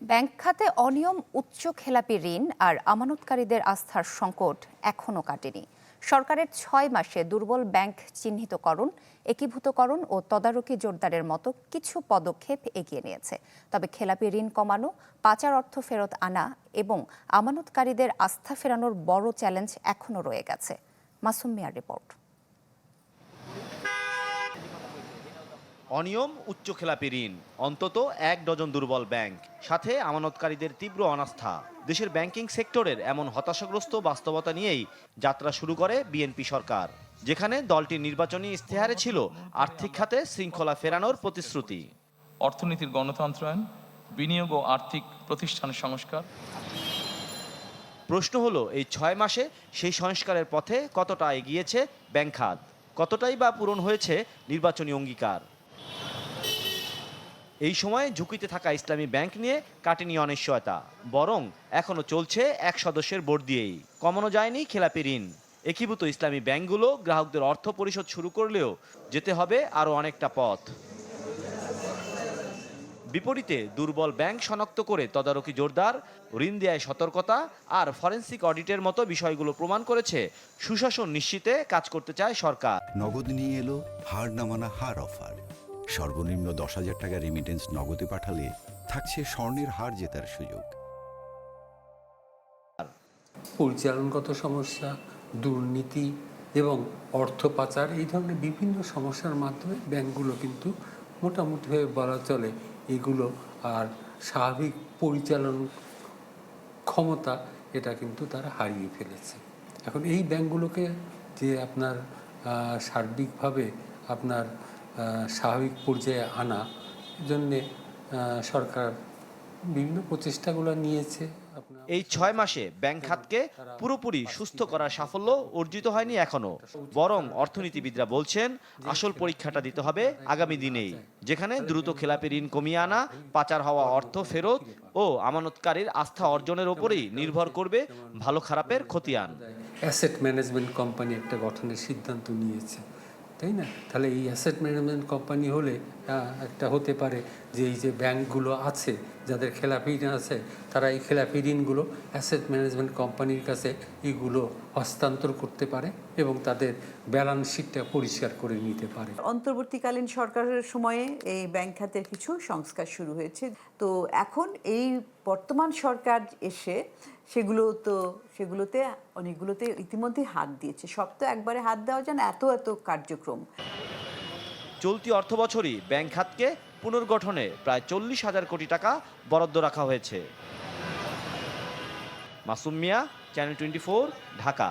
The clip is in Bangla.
ব্যাংক খাতে অনিয়ম, উচ্চ খেলাপি ঋণ আর আমানতকারীদের আস্থার সংকট এখনও কাটেনি। সরকারের ৬ মাসে দুর্বল ব্যাংক চিহ্নিতকরণ, একীভূতকরণ ও তদারকি জোরদারের মতো কিছু পদক্ষেপ এগিয়ে নিয়েছে। তবে খেলাপি ঋণ কমানো, পাচার অর্থ ফেরত আনা এবং আমানতকারীদের আস্থা ফেরানোর বড় চ্যালেঞ্জ এখনও রয়ে গেছে। মাসুম মিয়ার রিপোর্ট। অনিয়ম, উচ্চ খেলাপি ঋণ, অন্তত ১ ডজন দুর্বল ব্যাংক, সাথে আমানতকারীদের তীব্র অনাস্থা। দেশের ব্যাংকিং সেক্টরের এমন হতাশাগ্রস্ত বাস্তবতা নিয়েই যাত্রা শুরু করে বিএনপি সরকার, যেখানে দলটির নির্বাচনী ইশতেহারে ছিল আর্থিক খাতে শৃঙ্খলা ফেরানোর প্রতিশ্রুতি। অর্থনীতির গণতন্ত্রায়ন, বিনিয়োগ ও আর্থিক প্রতিষ্ঠানের সংস্কার। প্রশ্ন হলো, এই ৬ মাসে সেই সংস্কারের পথে কতটা এগিয়েছে ব্যাংক খাত, কতটাই বা পূরণ হয়েছে নির্বাচনী অঙ্গীকার। এই সময় ঝুঁকিতে থাকা ইসলামী ব্যাংক নিয়ে কাটেনি অনিশ্চয়তা, বরং এখনও চলছে এক সদস্যের বোর্ড দিয়েই। কমানো যায়নি খেলাপি ঋণ। একীভূত ইসলামী ব্যাংকগুলো গ্রাহকদের অর্থ পরিশোধ শুরু করলেও যেতে হবে আরও অনেকটা পথ। বিপরীতে দুর্বল ব্যাংক শনাক্ত করে তদারকি জোরদার, ঋণ দেয়ায় সতর্কতা আর ফরেনসিক অডিটের মতো বিষয়গুলো প্রমাণ করেছে সুশাসন নিশ্চিতে কাজ করতে চায় সরকার। নগদ নিয়ে এলো হার না মানা হার অফার। সর্বনিম্ন ১০,০০০ টাকা রেমিটেন্স নগদে পাঠালে থাকছে স্বর্ণের হার জেতার সুযোগ। পরিচালনগত সমস্যা, দুর্নীতি এবং অর্থ পাচার, এই ধরনের বিভিন্ন সমস্যার মাধ্যমে ব্যাংকগুলো কিন্তু মোটামুটিভাবে বলা চলে এগুলো আর স্বাভাবিক পরিচালন ক্ষমতা এটা কিন্তু তারা হারিয়ে ফেলেছে। এখন এই ব্যাংকগুলোকে যে আপনার সার্বিকভাবে আপনার স্বাভাবিক পর্যায়ে আনা জন্যে সরকার বিভিন্ন প্রচেষ্টাগুলো নিয়েছে। এই ৬ মাসে ব্যাংক খাতকে পুরোপুরি সুস্থ করার সাফল্য অর্জিত হয়নি এখনো, বরং অর্থনীতিবিদরা বলছেন আসল পরীক্ষাটা দিতে হবে আগামী দিনেই, যেখানে দ্রুত খেলাপি ঋণ কমিয়ে আনা, পাচার হওয়া অর্থ ফেরত ও আমানতকারীর আস্থা অর্জনের ওপরেই নির্ভর করবে ভালো খারাপের খতিয়ান। অ্যাসেট ম্যানেজমেন্ট কোম্পানি একটা গঠনের সিদ্ধান্ত নিয়েছে, তাই না? তাহলে এই অ্যাসেট ম্যানেজমেন্ট কোম্পানি হলে একটা হতে পারে যে এই যে ব্যাংকগুলো আছে যাদের খেলাপি ঋণ আছে, তারা এই খেলাপি ঋণগুলো অ্যাসেট ম্যানেজমেন্ট কোম্পানির কাছে এগুলো হস্তান্তর করতে পারে এবং তাদের ব্যালেন্স শিটটা পরিষ্কার করে নিতে পারে। অন্তর্বর্তীকালীন সরকারের সময়ে এই ব্যাংক খাতের কিছু সংস্কার শুরু হয়েছে। তো এখন এই বর্তমান সরকার এসে সেগুলোতে অনেকগুলোতে ইতিমধ্যে হাত দিয়েছে। সব তো একবারে হাত দেওয়া যায় না, এত কার্যক্রম। চলতি অর্থবছরই ব্যাংক খাতকে পুনর্গঠনে প্রায় ৪০,০০০ কোটি টাকা বরাদ্দ রাখা হয়েছে। মাসুম মিয়া, চ্যানেল 24, ঢাকা।